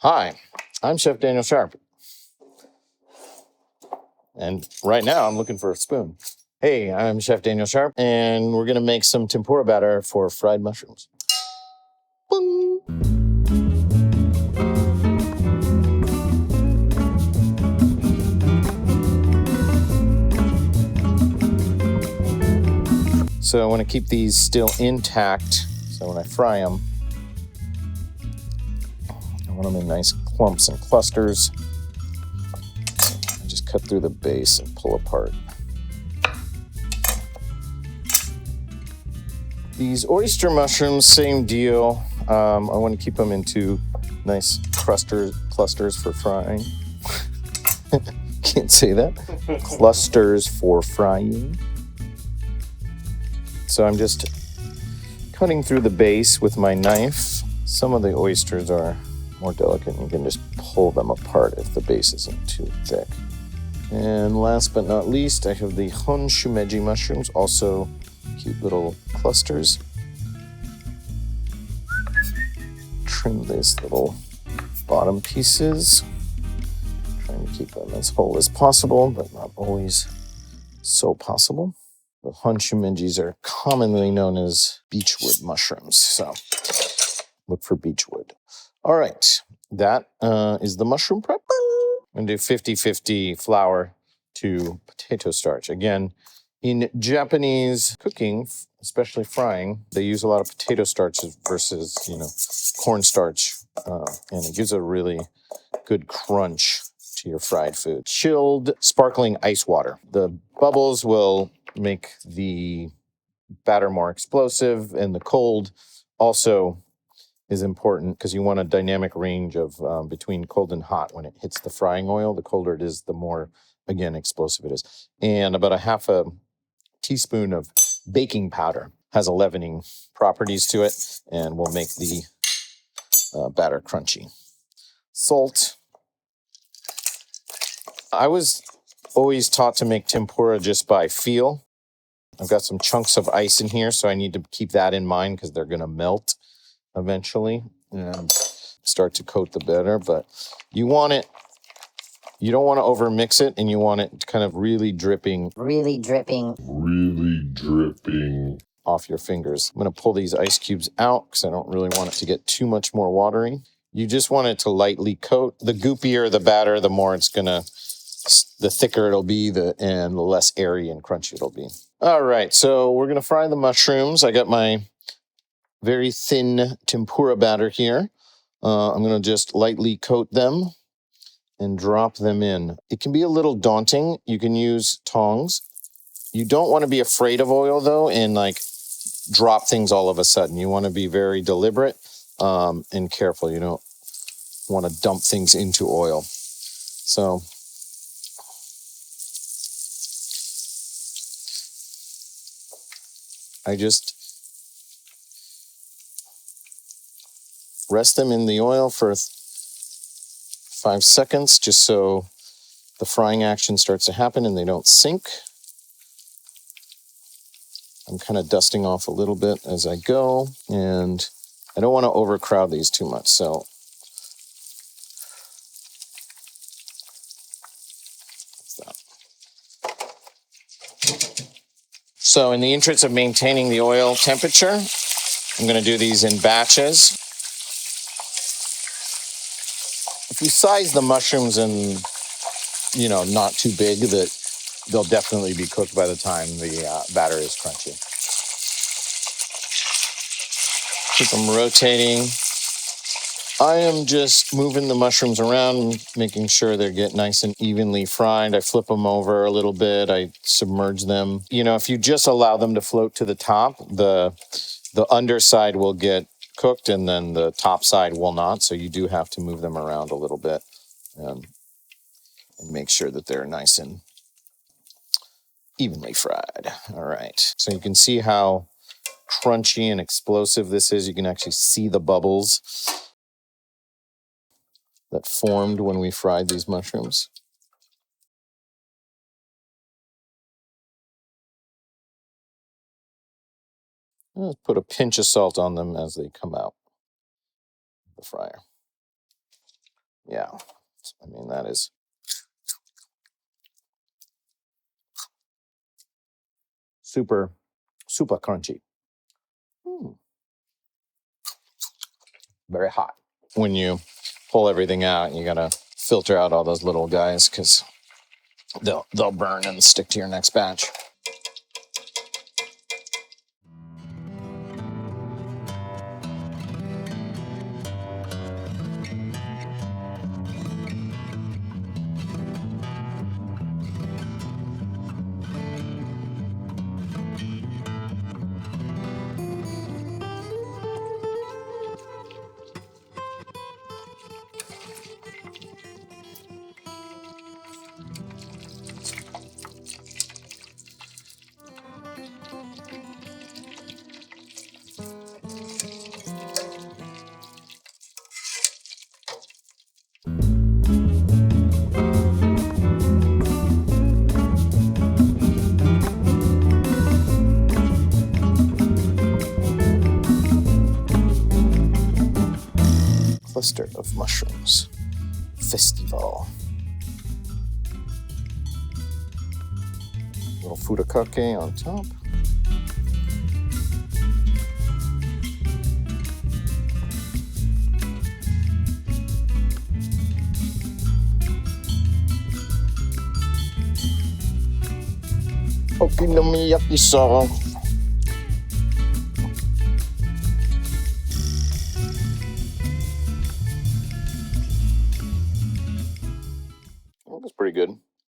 Hi, I'm Chef Daniel Sharp. And right now I'm looking for a spoon. Hey, I'm Chef Daniel Sharp, and we're going to make some tempura batter for fried mushrooms. Boom. So I want to keep these still intact. So when I fry them, I want them in nice clumps and clusters. I just cut through the base and pull apart. These oyster mushrooms, same deal. I want to keep them into nice clusters for frying. Can't say that. Clusters for frying. So I'm just cutting through the base with my knife. Some of the oysters are more delicate. You can just pull them apart if the base isn't too thick. And last but not least, I have the honshimeji mushrooms, also cute little clusters. Trim these little bottom pieces. Trying to keep them as whole as possible, but not always so possible. The honshimejis are commonly known as beechwood mushrooms, so look for beechwood. All right, that is the mushroom prep. I'm going to do 50-50 flour to potato starch. Again, in Japanese cooking, especially frying, they use a lot of potato starches versus, cornstarch, and it gives a really good crunch to your fried food. Chilled sparkling ice water. The bubbles will make the batter more explosive, and the cold also is important because you want a dynamic range of between cold and hot when it hits the frying oil. The colder it is, the more, again, explosive it is. And about a half a teaspoon of baking powder has a leavening properties to it and will make the batter crunchy. Salt. I was always taught to make tempura just by feel. I've got some chunks of ice in here, so I need to keep that in mind because they're going to melt eventually and start to coat the batter. But you don't want to overmix it, and you want it kind of really dripping off your fingers. I'm going to pull these ice cubes out because I don't really want it to get too much more watery. You just want it to lightly coat. The goopier the batter, the more the thicker it'll be, and the less airy and crunchy it'll be. All right, so we're going to fry the mushrooms. I got my very thin tempura batter here. I'm going to just lightly coat them and drop them in. It can be a little daunting. You can use tongs. You don't want to be afraid of oil, though, and drop things all of a sudden. You want to be very deliberate and careful. You don't want to dump things into oil. So I just rest them in the oil for 5 seconds, just so the frying action starts to happen and they don't sink. I'm kind of dusting off a little bit as I go, and I don't want to overcrowd these too much. So in the interest of maintaining the oil temperature, I'm going to do these in batches. If you size the mushrooms in, not too big, that they'll definitely be cooked by the time the batter is crunchy. Keep them rotating. I am just moving the mushrooms around, making sure they get nice and evenly fried. I flip them over a little bit. I submerge them. If you just allow them to float to the top, the underside will get cooked and then the top side will not. So you do have to move them around a little bit and make sure that they're nice and evenly fried. All right. So you can see how crunchy and explosive this is. You can actually see the bubbles that formed when we fried these mushrooms. I'll put a pinch of salt on them as they come out of the fryer. Yeah, I mean, that is super crunchy. Very hot. When you pull everything out, you gotta filter out all those little guys because they'll burn and stick to your next batch. Cluster of mushrooms. Festival. Little furikake on top. Okonomiyaki sauce.